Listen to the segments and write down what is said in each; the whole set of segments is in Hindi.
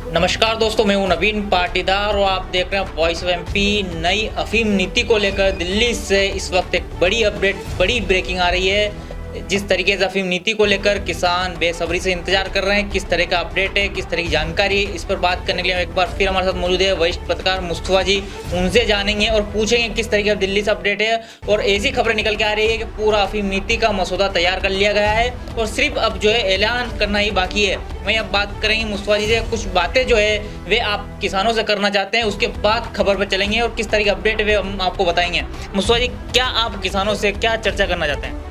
नमस्कार दोस्तों, मैं हूं नवीन पाटीदार और आप देख रहे हैं वॉइस ऑफ एमपी। नई अफीम नीति को लेकर दिल्ली से इस वक्त एक बड़ी अपडेट, बड़ी ब्रेकिंग आ रही है। जिस तरीके से अफीम नीति को लेकर किसान बेसब्री से इंतजार कर रहे हैं, किस तरह का अपडेट है, किस तरह की जानकारी, इस पर बात करने के लिए एक बार फिर हमारे साथ मौजूद है वरिष्ठ पत्रकार मुस्तफा जी। उनसे जानेंगे और पूछेंगे किस तरीके का दिल्ली से अपडेट है। और ऐसी खबरें निकल के आ रही है कि पूरा अफीम नीति का मसौदा तैयार कर लिया गया है और सिर्फ अब जो है ऐलान करना ही बाकी है। वहीं अब बात करेंगे मुस्तफा जी से, कुछ बातें जो है वे आप किसानों से करना चाहते हैं, उसके बाद खबर पर चलेंगे और किस तरह की अपडेट है वे हम आपको बताएंगे। मुस्तफा जी, क्या आप किसानों से क्या चर्चा करना चाहते हैं?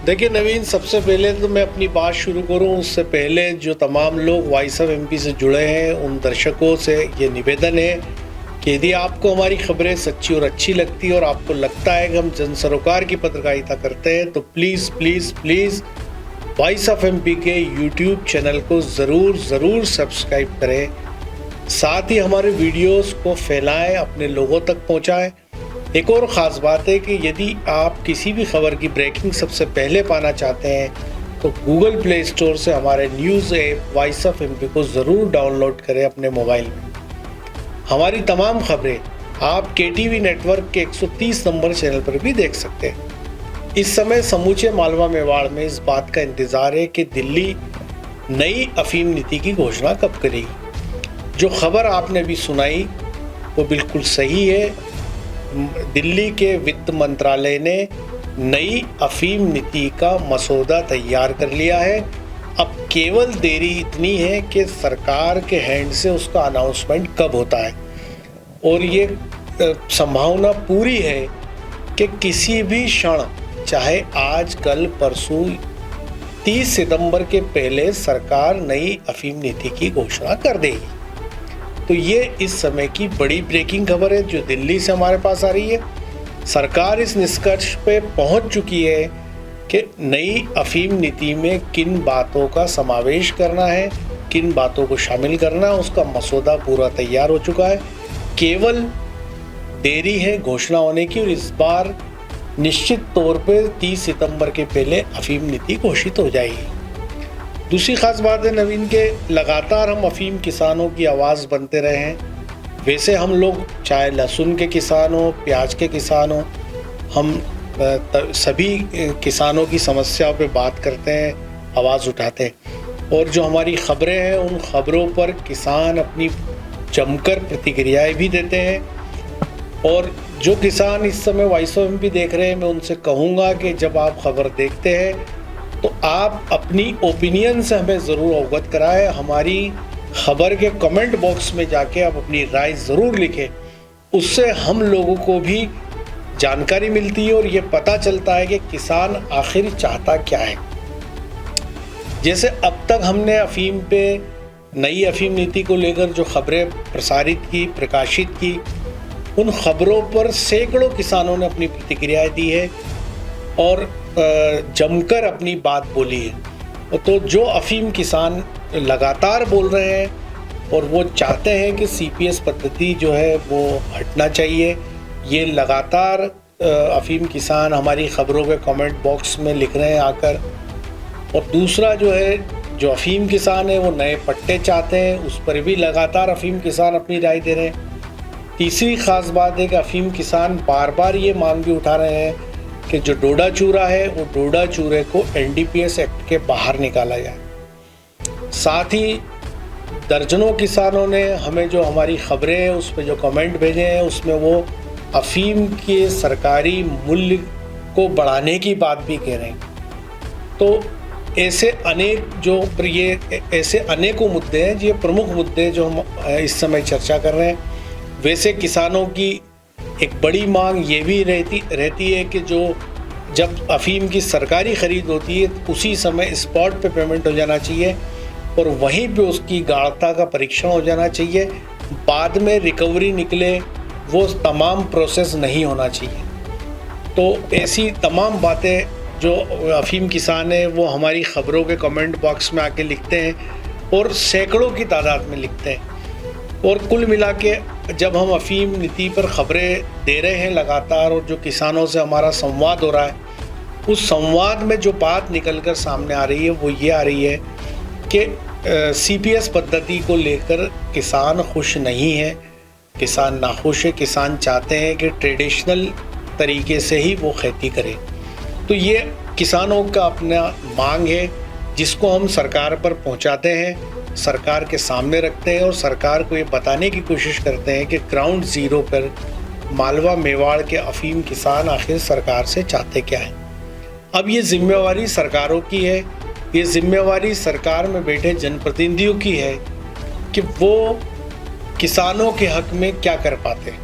देखिए नवीन, सबसे पहले तो मैं अपनी बात शुरू करूं उससे पहले जो तमाम लोग वॉइस ऑफ एमपी से जुड़े हैं उन दर्शकों से ये निवेदन है कि यदि आपको हमारी खबरें सच्ची और अच्छी लगती है और आपको लगता है कि हम जन सरोकार की पत्रकारिता करते हैं तो please please please voice of MP के यूट्यूब चैनल को ज़रूर सब्सक्राइब करें। साथ ही हमारे वीडियोस को फैलाएं, अपने लोगों तक पहुंचाएं। एक और ख़ास बात है कि यदि आप किसी भी खबर की ब्रेकिंग सबसे पहले पाना चाहते हैं तो गूगल प्ले स्टोर से हमारे news app voice of MP को ज़रूर डाउनलोड करें अपने मोबाइल में। हमारी तमाम खबरें आप केटीवी नेटवर्क के 130 नंबर चैनल पर भी देख सकते हैं। इस समय समूचे मालवा मेवाड़ में इस बात का इंतज़ार है कि दिल्ली नई अफीम नीति की घोषणा कब करेगी। जो खबर आपने भी सुनाई वो बिल्कुल सही है। दिल्ली के वित्त मंत्रालय ने नई अफीम नीति का मसौदा तैयार कर लिया है। अब केवल देरी इतनी है कि सरकार के हैंड से उसका अनाउंसमेंट कब होता है और ये संभावना पूरी है कि किसी भी क्षण, चाहे आज कल परसों, 30 सितंबर के पहले सरकार नई अफीम नीति की घोषणा कर देगी। तो ये इस समय की बड़ी ब्रेकिंग खबर है जो दिल्ली से हमारे पास आ रही है। सरकार इस निष्कर्ष पे पहुंच चुकी है कि नई अफीम नीति में किन बातों का समावेश करना है, किन बातों को शामिल करना है, उसका मसौदा पूरा तैयार हो चुका है। केवल देरी है घोषणा होने की और इस बार निश्चित तौर पे 30 सितंबर के पहले अफीम नीति घोषित हो जाएगी। दूसरी खास बात है नवीन के लगातार हम अफीम किसानों की आवाज़ बनते रहे हैं। वैसे हम लोग चाहे लहसुन के किसान हो, प्याज के किसान हो, हम सभी किसानों की समस्याओं पे बात करते हैं, आवाज़ उठाते हैं और जो हमारी खबरें हैं उन खबरों पर किसान अपनी जमकर प्रतिक्रियाएं भी देते हैं। और जो किसान इस समय वॉइस ऑफ एमपी देख रहे हैं, मैं उनसे कहूँगा कि जब आप खबर देखते हैं तो आप अपनी ओपिनियन से हमें ज़रूर अवगत कराएं। हमारी खबर के कमेंट बॉक्स में जाके आप अपनी राय ज़रूर लिखें। उससे हम लोगों को भी जानकारी मिलती है और ये पता चलता है कि किसान आखिर चाहता क्या है। जैसे अब तक हमने अफीम पे, नई अफीम नीति को लेकर जो खबरें प्रसारित की, प्रकाशित की, उन खबरों पर सैकड़ों किसानों ने अपनी प्रतिक्रियाएं दी है और जमकर अपनी बात बोली है। तो जो अफीम किसान लगातार बोल रहे हैं और वो चाहते हैं कि सीपीएस पद्धति जो है वो हटना चाहिए, ये लगातार अफीम किसान हमारी खबरों के कमेंट बॉक्स में लिख रहे हैं आकर। और दूसरा जो है, जो अफीम किसान है वो नए पट्टे चाहते हैं, उस पर भी लगातार अफीम किसान अपनी राय दे रहे हैं। तीसरी ख़ास बात है कि अफीम किसान बार बार ये मांग भी उठा रहे हैं कि जो डोडा चूरा है वो डोडा चूरे को एनडीपीएस एक्ट के बाहर निकाला जाए। साथ ही दर्जनों किसानों ने हमें जो हमारी खबरें हैं उस पर जो कमेंट भेजे हैं उसमें वो अफीम के सरकारी मूल्य को बढ़ाने की बात भी कह रहे हैं। तो ऐसे अनेकों मुद्दे हैं, ये प्रमुख मुद्दे जो हम इस समय चर्चा कर रहे हैं। वैसे किसानों की एक बड़ी मांग ये भी रहती है कि जो जब अफीम की सरकारी ख़रीद होती है उसी समय स्पॉट पे पेमेंट हो जाना चाहिए और वहीं पे उसकी गाढ़ता का परीक्षण हो जाना चाहिए। बाद में रिकवरी निकले वो तमाम प्रोसेस नहीं होना चाहिए। तो ऐसी तमाम बातें जो अफीम किसान है वो हमारी ख़बरों के कमेंट बॉक्स में आके लिखते हैं और सैकड़ों की तादाद में लिखते हैं। और कुल मिला के जब हम अफीम नीति पर खबरें दे रहे हैं लगातार और जो किसानों से हमारा संवाद हो रहा है, उस संवाद में जो बात निकल कर सामने आ रही है वो ये आ रही है कि सीपीएस पद्धति को लेकर किसान खुश नहीं है, किसान नाखुश है। किसान चाहते हैं कि ट्रेडिशनल तरीके से ही वो खेती करें। तो ये किसानों का अपना मांग है जिसको हम सरकार पर पहुंचाते हैं, सरकार के सामने रखते हैं और सरकार को ये बताने की कोशिश करते हैं कि ग्राउंड ज़ीरो पर मालवा मेवाड़ के अफीम किसान आखिर सरकार से चाहते क्या हैं। अब ये जिम्मेवारी सरकारों की है, ये जिम्मेवारी सरकार में बैठे जनप्रतिनिधियों की है कि वो किसानों के हक में क्या कर पाते हैं।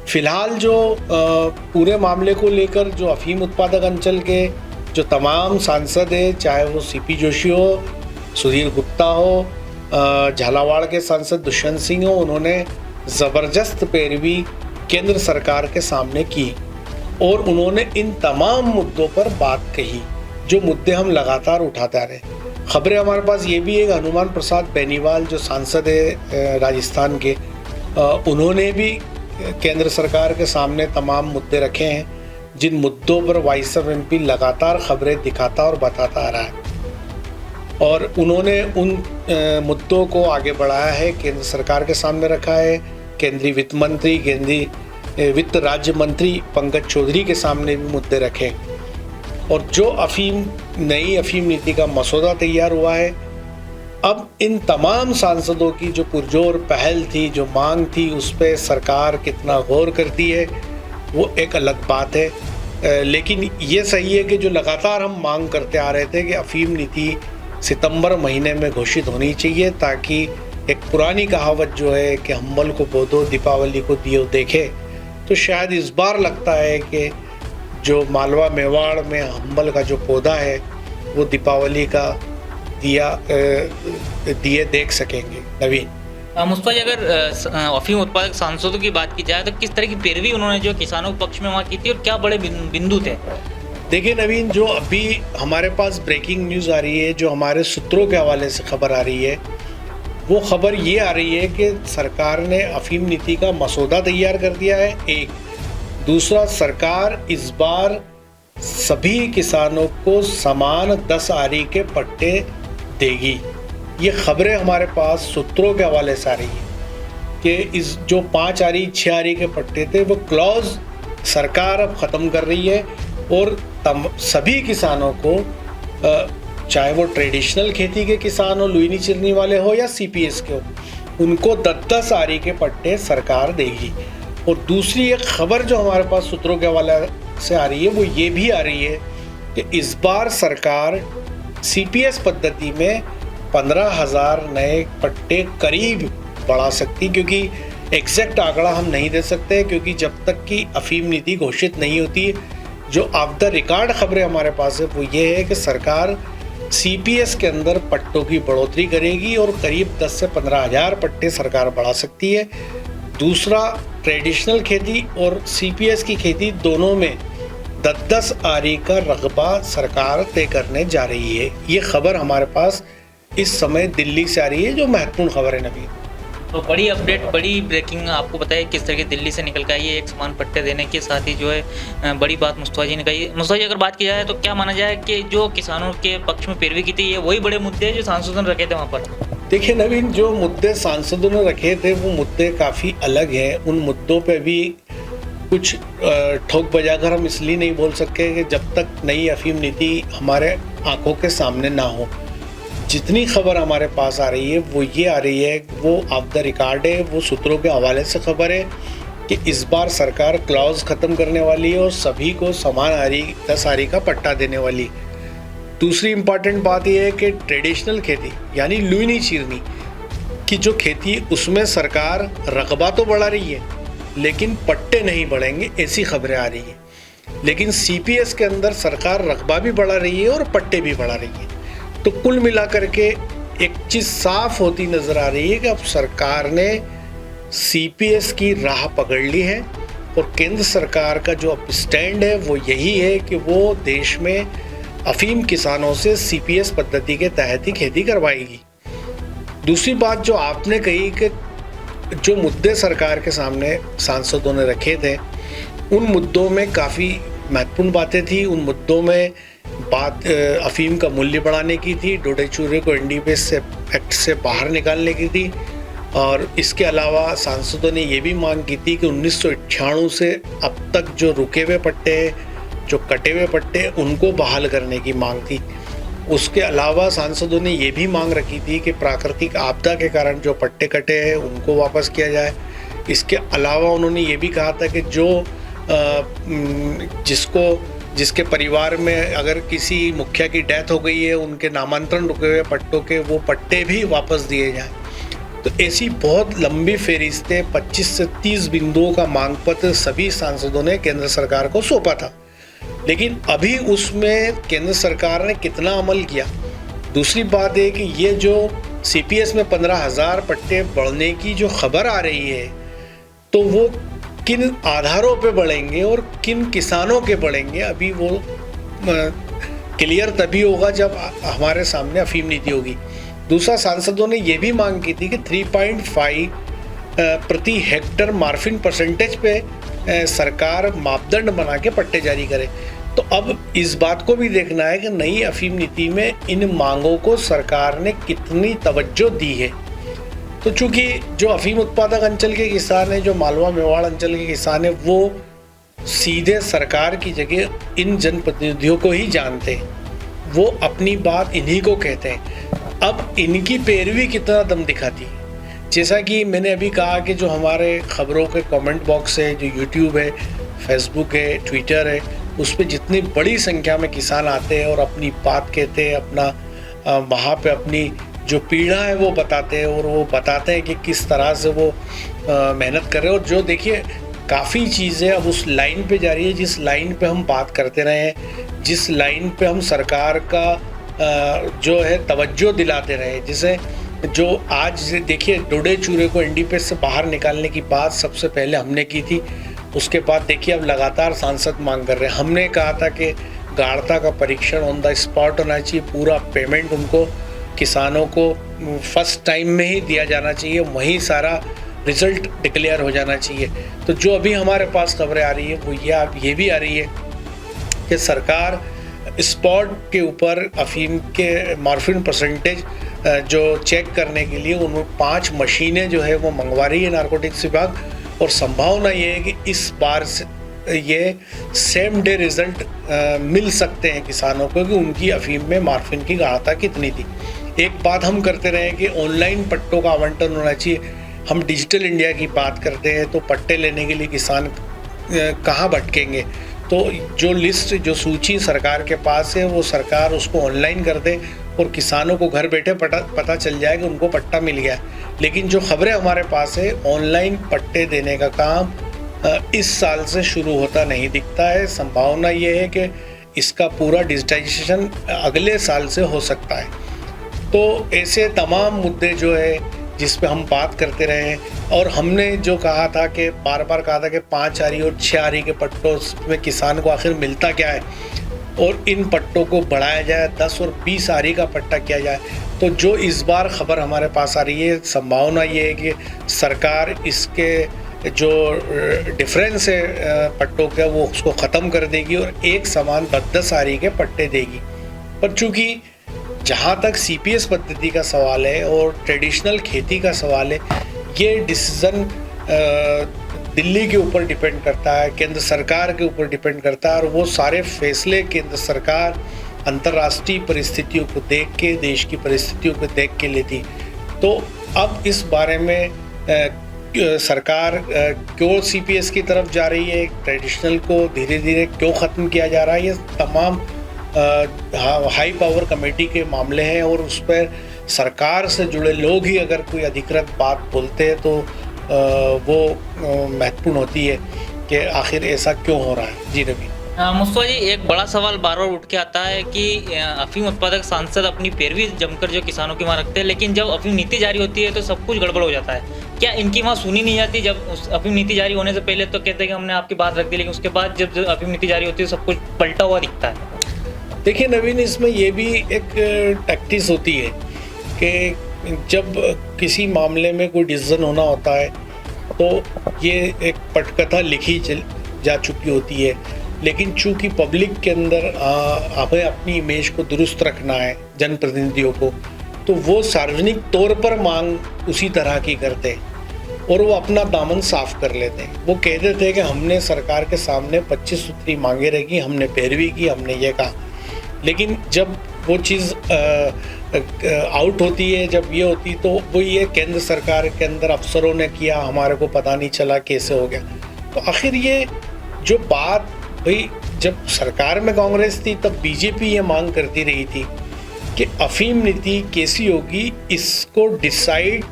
फिलहाल जो पूरे मामले को लेकर जो अफीम उत्पादक अंचल के जो तमाम सांसद हैं, चाहे वो सीपी जोशी हो, सुधीर गुप्ता हो, झालावाड़ के सांसद दुष्यंत सिंह हो, उन्होंने ज़बरदस्त पैरवी केंद्र सरकार के सामने की और उन्होंने इन तमाम मुद्दों पर बात कही जो मुद्दे हम लगातार उठाते आ रहे हैं। खबरें हमारे पास ये भी है कि हनुमान प्रसाद बेनीवाल जो सांसद है राजस्थान के, उन्होंने भी केंद्र सरकार के सामने तमाम मुद्दे रखे हैं जिन मुद्दों पर वॉइस ऑफ एमपी लगातार खबरें दिखाता और बताता आ रहा है और उन्होंने उन मुद्दों को आगे बढ़ाया है, केंद्र सरकार के सामने रखा है। केंद्रीय वित्त मंत्री, केंद्रीय वित्त राज्य मंत्री पंकज चौधरी के सामने भी मुद्दे रखे और जो नई अफीम नीति का मसौदा तैयार हुआ है, अब इन तमाम सांसदों की जो पुरजोर पहल थी, जो मांग थी, उस पर सरकार कितना गौर करती है वो एक अलग बात है। लेकिन ये सही है कि जो लगातार हम मांग करते आ रहे थे कि अफीम नीति सितंबर महीने में घोषित होनी चाहिए ताकि एक पुरानी कहावत जो है कि हम्बल को बोदो दीपावली को दियो देखे, तो शायद इस बार लगता है कि जो मालवा मेवाड़ में हम्बल का जो पौधा है वो दीपावली का दिए देख सकेंगे। नवीन मुस्तफा जी, अगर अफीम उत्पादक सांसदों की बात की जाए तो किस तरह की पैरवी उन्होंने जो किसानों के पक्ष में वहाँ की थी और क्या बड़े बिंदु थे? देखिए नवीन, जो अभी हमारे पास ब्रेकिंग न्यूज़ आ रही है, जो हमारे सूत्रों के हवाले से खबर आ रही है, वो खबर ये आ रही है कि सरकार ने अफीम नीति का मसौदा तैयार कर दिया है। एक दूसरा, सरकार इस बार सभी किसानों को समान 10 आरी के पट्टे देगी। ये खबरें हमारे पास सूत्रों के हवाले से आ रही है कि इस जो 5 आरी 6 आरी के पट्टे थे वो क्लॉज सरकार अब ख़त्म कर रही है और सभी किसानों को, चाहे वो ट्रेडिशनल खेती के किसान हो, लुईनी चिरनी वाले हो या सीपीएस के हो, उनको 10-10 आरी के पट्टे सरकार देगी। और दूसरी एक खबर जो हमारे पास सूत्रों के हवाले से आ रही है वो ये भी आ रही है कि इस बार सरकार सीपीएस पद्धति में 15,000 नए पट्टे करीब बढ़ा सकती, क्योंकि एग्जैक्ट आंकड़ा हम नहीं दे सकते क्योंकि जब तक कि अफीम नीति घोषित नहीं होती। जो ऑफ द रिकॉर्ड खबरें हमारे पास है वो ये है कि सरकार सीपीएस के अंदर पट्टों की बढ़ोतरी करेगी और करीब 10 से 15,000 पट्टे सरकार बढ़ा सकती है। दूसरा, ट्रेडिशनल खेती और सीपीएस की खेती दोनों में 10-10 आरी का रकबा सरकार तय करने जा रही है। ये खबर हमारे पास इस समय दिल्ली से आ रही है, जो महत्वपूर्ण खबर है नवीन। तो बड़ी अपडेट, बड़ी ब्रेकिंग आपको बताया किस तरह की दिल्ली से निकल के आई है एक समान पट्टे देने के साथ ही जो है बड़ी बात मुस्तफा जी ने कही। मुस्तफा जी, अगर बात की जाए तो क्या माना जाए कि जो किसानों के पक्ष में पैरवी की थी ये वही बड़े मुद्दे हैं जो सांसदों ने रखे थे वहाँ पर? देखिए नवीन, जो मुद्दे सांसदों ने रखे थे वो मुद्दे काफ़ी अलग हैं। उन मुद्दों पे भी कुछ ठोक बजाकर हम इसलिए नहीं बोल सकते कि जब तक नई अफीम नीति हमारे आंखों के सामने ना हो। जितनी खबर हमारे पास आ रही है वो ये आ रही है, वो ऑफ द रिकॉर्ड है, वो सूत्रों के हवाले से खबर है कि इस बार सरकार क्लॉज ख़त्म करने वाली है और सभी को समान आरी 10 आरी का पट्टा देने वाली। दूसरी इम्पॉर्टेंट बात यह है कि ट्रेडिशनल खेती यानी लुईनी चिरनी की जो खेती उसमें सरकार रकबा तो बढ़ा रही है लेकिन पट्टे नहीं बढ़ेंगे, ऐसी खबरें आ रही हैं। लेकिन सीपीएस के अंदर सरकार रकबा भी बढ़ा रही है और पट्टे भी बढ़ा रही है। तो कुल मिलाकर के एक चीज़ साफ होती नज़र आ रही है कि अब सरकार ने सीपीएस की राह पकड़ ली है और केंद्र सरकार का जो अब स्टैंड है वो यही है कि वो देश में अफीम किसानों से सीपीएस पद्धति के तहत ही खेती करवाएगी। दूसरी बात जो आपने कही कि जो मुद्दे सरकार के सामने सांसदों ने रखे थे उन मुद्दों में काफ़ी महत्वपूर्ण बातें थी। उन मुद्दों में बात अफीम का मूल्य बढ़ाने की थी, डोडे चूरे को एनडीपीएस एक्ट से बाहर निकालने की थी, और इसके अलावा सांसदों ने ये भी मांग की थी कि 1998 से अब तक जो रुके हुए पट्टे, जो कटे हुए पट्टे, उनको बहाल करने की मांग थी। उसके अलावा सांसदों ने ये भी मांग रखी थी कि प्राकृतिक आपदा के कारण जो पट्टे कटे हैं उनको वापस किया जाए। इसके अलावा उन्होंने ये भी कहा था कि जो जिसके परिवार में अगर किसी मुखिया की डेथ हो गई है, उनके नामांतरण रुके हुए पट्टों के वो पट्टे भी वापस दिए जाएं। तो ऐसी बहुत लंबी फेरिस्ते 25 से 30 बिंदुओं का मांग पत्र सभी सांसदों ने केंद्र सरकार को सौंपा था, लेकिन अभी उसमें केंद्र सरकार ने कितना अमल किया। दूसरी बात है कि ये जो सीपीएस में 15,000 पट्टे बढ़ने की जो खबर आ रही है, तो वो किन आधारों पे बढ़ेंगे और किन किसानों के बढ़ेंगे, अभी वो क्लियर तभी होगा जब हमारे सामने अफीम नीति होगी। दूसरा, सांसदों ने ये भी मांग की थी कि 3.5 प्रति हेक्टर मार्फिन परसेंटेज पे सरकार मापदंड बना के पट्टे जारी करे। तो अब इस बात को भी देखना है कि नई अफीम नीति में इन मांगों को सरकार ने कितनी तवज्जो दी है। तो चूंकि जो अफीम उत्पादक अंचल के किसान हैं, जो मालवा मेवाड़ अंचल के किसान हैं, वो सीधे सरकार की जगह इन जनप्रतिनिधियों को ही जानते हैं, वो अपनी बात इन्हीं को कहते हैं। अब इनकी पैरवी कितना दम दिखाती है। जैसा कि मैंने अभी कहा कि जो हमारे खबरों के कमेंट बॉक्स है, जो यूट्यूब है, फेसबुक है, ट्विटर है, उस पर जितनी बड़ी संख्या में किसान आते हैं और अपनी बात कहते हैं, अपना वहाँ पे अपनी जो पीड़ा है वो बताते हैं, और वो बताते हैं कि किस तरह से वो मेहनत कर रहे हैं। और जो देखिए काफ़ी चीज़ें अब उस लाइन पे जा रही है जिस लाइन पे हम बात करते रहे हैं, जिस लाइन पे हम सरकार का जो है तवज्जो दिलाते रहे। जैसे जो आज देखिए डोडे चूरे को एनडीपीएस से बाहर निकालने की बात सबसे पहले हमने की थी, उसके बाद देखिए अब लगातार सांसद मांग कर रहे हैं। हमने कहा था कि गाढ़ता का परीक्षण ऑन द स्पॉट होना चाहिए, पूरा पेमेंट उनको किसानों को फर्स्ट टाइम में ही दिया जाना चाहिए, वहीं सारा रिजल्ट डिक्लेयर हो जाना चाहिए। तो जो अभी हमारे पास खबरें आ रही है वो ये भी आ रही है कि सरकार स्पॉट के ऊपर अफीम के मार्फिन परसेंटेज जो चेक करने के लिए उन 5 मशीनें जो है वो मंगवा रही है नारकोटिक्स विभाग, और संभावना ये है कि इस बार से ये सेम डे रिजल्ट मिल सकते हैं किसानों को कि उनकी अफीम में मार्फिन की गाढ़ता कितनी थी। एक बात हम करते रहे कि ऑनलाइन पट्टों का आवंटन होना चाहिए। हम डिजिटल इंडिया की बात करते हैं तो पट्टे लेने के लिए किसान कहाँ भटकेंगे। तो जो लिस्ट, जो सूची सरकार के पास है, वो सरकार उसको ऑनलाइन कर दे और किसानों को घर बैठे पता चल जाए कि उनको पट्टा मिल गया। लेकिन जो खबरें हमारे पास है, ऑनलाइन पट्टे देने का काम इस साल से शुरू होता नहीं दिखता है। संभावना ये है कि इसका पूरा डिजिटाइजेशन अगले साल से हो सकता है। तो ऐसे तमाम मुद्दे जो है जिस पे हम बात करते रहे हैं, और हमने जो कहा था कि बार बार कहा था कि 5 आरी और 6 आरी के पट्टों में किसान को आखिर मिलता क्या है, और इन पट्टों को बढ़ाया जाए, 10 और 20 आरी का पट्टा किया जाए। तो जो इस बार खबर हमारे पास आ रही है, संभावना ये है कि सरकार इसके जो डिफरेंस है पट्टों का वो उसको ख़त्म कर देगी और एक समान 10-10 आरी के पट्टे देगी। पर चूँकि जहाँ तक सीपीएस पद्धति का सवाल है और ट्रेडिशनल खेती का सवाल है, ये डिसीज़न दिल्ली के ऊपर डिपेंड करता है, केंद्र सरकार के ऊपर डिपेंड करता है, और वो सारे फैसले केंद्र सरकार अंतर्राष्ट्रीय परिस्थितियों को देख के, देश की परिस्थितियों को देख के लेती। तो अब इस बारे में सरकार क्यों सीपीएस की तरफ जा रही है, ट्रेडिशनल को धीरे धीरे क्यों ख़त्म किया जा रहा है, ये तमाम हाई पावर कमेटी के मामले हैं, और उस पर सरकार से जुड़े लोग ही अगर कोई अधिकृत बात बोलते हैं तो वो महत्वपूर्ण होती है कि आखिर ऐसा क्यों हो रहा है। जी नवीन। मुस्तफा जी, एक बड़ा सवाल बार बार उठ के आता है कि अफीम उत्पादक सांसद अपनी पैरवी जमकर जो किसानों की वहाँ रखते हैं, लेकिन जब अफीम नीति जारी होती है तो सब कुछ गड़बड़ हो जाता है। क्या इनकी वहाँ सुनी नहीं जाती? जब अफीम नीति जारी होने से पहले तो कहते हैं कि हमने आपकी बात रख दी, लेकिन उसके बाद जब अफीम नीति जारी होती है सब कुछ पलटा हुआ दिखता है। देखिए नवीन, इसमें ये भी एक टैक्टिस होती है कि जब किसी मामले में कोई डिसीजन होना होता है तो ये एक पटकथा लिखी जा चुकी होती है, लेकिन चूंकि पब्लिक के अंदर हमें अपनी इमेज को दुरुस्त रखना है जनप्रतिनिधियों को, तो वो सार्वजनिक तौर पर मांग उसी तरह की करते हैं और वो अपना दामन साफ कर लेते हैं। वो कहते थे कि हमने सरकार के सामने 25 सूत्री मांगे रखी, हमने पैरवी की, हमने ये कहा, लेकिन जब वो चीज़ आउट होती है, जब ये होती, तो वो ये केंद्र सरकार के अंदर अफसरों ने किया, हमारे को पता नहीं चला कैसे हो गया। तो आखिर ये जो बात, भाई जब सरकार में कांग्रेस थी तब बीजेपी ये मांग करती रही थी कि अफीम नीति कैसी होगी, इसको डिसाइड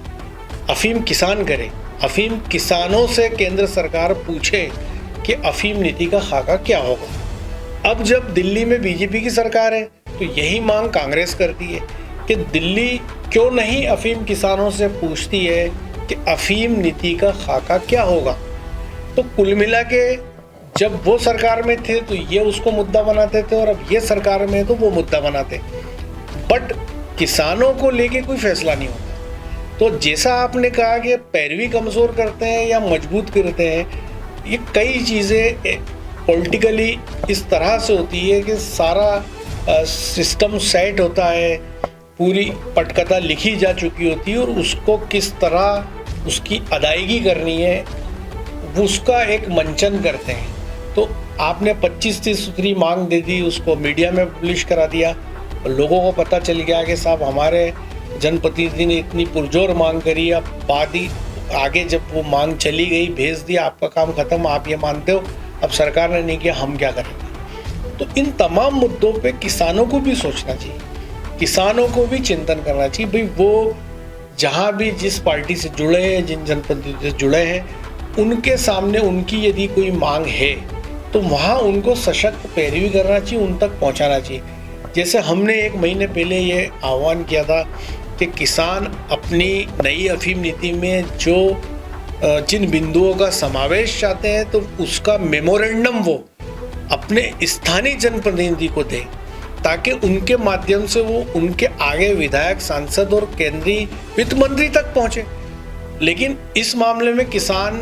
अफीम किसान करे, अफीम किसानों से केंद्र सरकार पूछे कि अफीम नीति का खाका क्या होगा। अब जब दिल्ली में बीजेपी की सरकार है तो यही मांग कांग्रेस करती है कि दिल्ली क्यों नहीं अफीम किसानों से पूछती है कि अफीम नीति का खाका क्या होगा। तो कुल मिला के जब वो सरकार में थे तो ये उसको मुद्दा बनाते थे और अब ये सरकार में है तो वो मुद्दा बनाते, बट किसानों को लेके कोई फैसला नहीं होता। तो जैसा आपने कहा कि पैरवी कमज़ोर करते हैं या मजबूत करते हैं, ये कई चीज़ें पॉलिटिकली इस तरह से होती है कि सारा सिस्टम सेट होता है, पूरी पटकथा लिखी जा चुकी होती है और उसको किस तरह उसकी अदायगी करनी है उसका एक मंचन करते हैं। तो आपने 25-30 सूत्री मांग दे दी, उसको मीडिया में पब्लिश करा दिया, लोगों को पता चल गया कि साहब हमारे जनप्रतिनिधि ने इतनी पुरजोर मांग करी। अब बाद ही आगे जब वो मांग चली गई, भेज दिया, आपका काम खत्म, आप ये मानते हो, अब सरकार ने नहीं किया, हम क्या करेंगे। तो इन तमाम मुद्दों पे किसानों को भी सोचना चाहिए, किसानों को भी चिंतन करना चाहिए। भाई वो जहाँ भी जिस पार्टी से जुड़े हैं, जिन जनप्रतिनिधि से जुड़े हैं, उनके सामने उनकी यदि कोई मांग है तो वहाँ उनको सशक्त पैरवी करना चाहिए, उन तक पहुँचाना चाहिए। जैसे हमने 1 महीने पहले ये आह्वान किया था कि किसान अपनी नई अफीम नीति में जो जिन बिंदुओं का समावेश चाहते हैं तो उसका मेमोरेंडम वो अपने स्थानीय जनप्रतिनिधि को दें, ताकि उनके माध्यम से वो उनके आगे विधायक, सांसद और केंद्रीय वित्त मंत्री तक पहुँचे। लेकिन इस मामले में किसान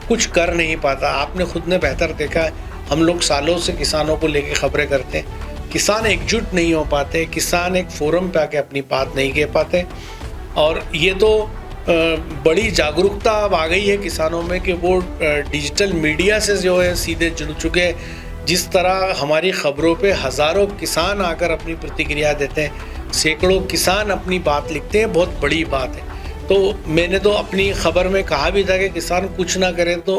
कुछ कर नहीं पाता। आपने खुद ने बेहतर देखा है, हम लोग सालों से किसानों को लेके खबरें करते हैं, किसान एकजुट नहीं हो पाते, किसान एक फोरम पे आके अपनी बात नहीं कह पाते। और ये तो बड़ी जागरूकता अब आ गई है किसानों में कि वो डिजिटल मीडिया से जो है सीधे जुड़ चुके हैं। जिस तरह हमारी खबरों पे हज़ारों किसान आकर अपनी प्रतिक्रिया देते हैं, सैकड़ों किसान अपनी बात लिखते हैं, बहुत बड़ी बात है। तो मैंने तो अपनी खबर में कहा भी था कि किसान कुछ ना करें तो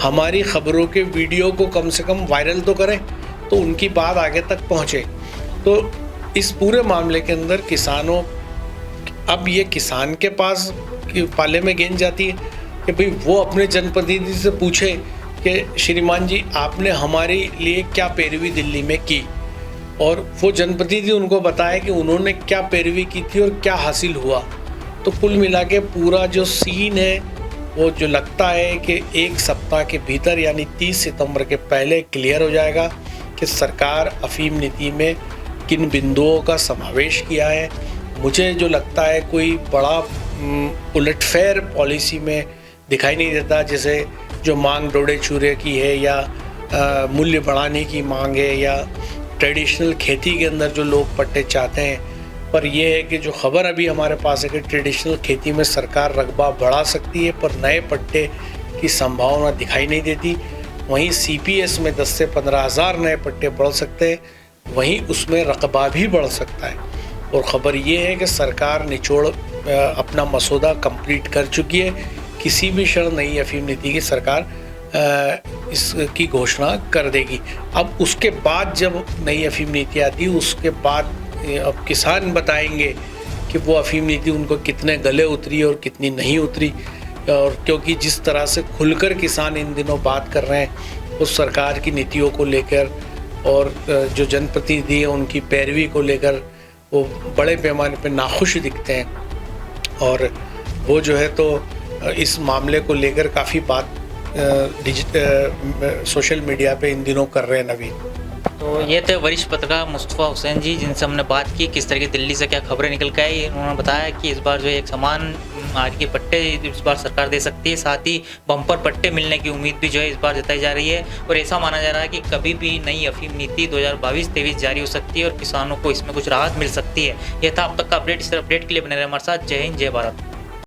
हमारी खबरों के वीडियो को कम से कम वायरल तो करें, तो उनकी बात आगे तक पहुँचे। तो इस पूरे मामले के अंदर किसानों, अब ये किसान के पास पाले में गेंद जाती है कि भाई वो अपने जनप्रतिनिधि से पूछे कि श्रीमान जी आपने हमारे लिए क्या पैरवी दिल्ली में की, और वो जनप्रतिनिधि उनको बताए कि उन्होंने क्या पैरवी की थी और क्या हासिल हुआ। तो कुल मिला के पूरा जो सीन है वो जो लगता है कि 1 सप्ताह के भीतर यानी 30 सितंबर के पहले क्लियर हो जाएगा कि सरकार अफीम नीति में किन बिंदुओं का समावेश किया है। मुझे जो लगता है कोई बड़ा उलटफेर पॉलिसी में दिखाई नहीं देता, जैसे जो मांग डोडे चूरे की है या मूल्य बढ़ाने की मांग है या ट्रेडिशनल खेती के अंदर जो लोग पट्टे चाहते हैं। पर यह है कि जो खबर अभी हमारे पास है कि ट्रेडिशनल खेती में सरकार रकबा बढ़ा सकती है पर नए पट्टे की संभावना दिखाई नहीं देती। वहीं CPS में 10 से 15 हज़ार नए पट्टे बढ़ सकते हैं, वहीं उसमें रकबा भी बढ़ सकता है। और ख़बर ये है कि सरकार निचोड़ अपना मसौदा कंप्लीट कर चुकी है। किसी भी क्षण नई अफीम नीति की सरकार इसकी घोषणा कर देगी। अब उसके बाद जब नई अफीम नीति आती है उसके बाद अब किसान बताएंगे कि वो अफीम नीति उनको कितने गले उतरी और कितनी नहीं उतरी। और क्योंकि जिस तरह से खुलकर किसान इन दिनों बात कर रहे हैं उस सरकार की नीतियों को लेकर और जो जनप्रतिनिधि हैं उनकी पैरवी को लेकर, वो बड़े पैमाने पर नाखुश दिखते हैं। और वो जो है तो इस मामले को लेकर काफ़ी बात सोशल मीडिया पे इन दिनों कर रहे हैं नवीन। तो ये थे वरिष्ठ पत्रकार मुस्तफ़ा हुसैन जी, जिनसे हमने बात की किस तरह की दिल्ली से क्या खबरें निकल के आई। उन्होंने बताया कि इस बार जो एक समान आगे के पट्टे इस बार सरकार दे सकती है, साथ ही बम्पर पट्टे मिलने की उम्मीद भी जो है इस बार जताई जा रही है। और ऐसा माना जा रहा है कि कभी भी नई अफीम नीति 2022-23 जारी हो सकती है और किसानों को इसमें कुछ राहत मिल सकती है। यह था अब तक का अपडेट। इस अपडेट के लिए बने रहे हमारे साथ। जय हिंद, जय भारत।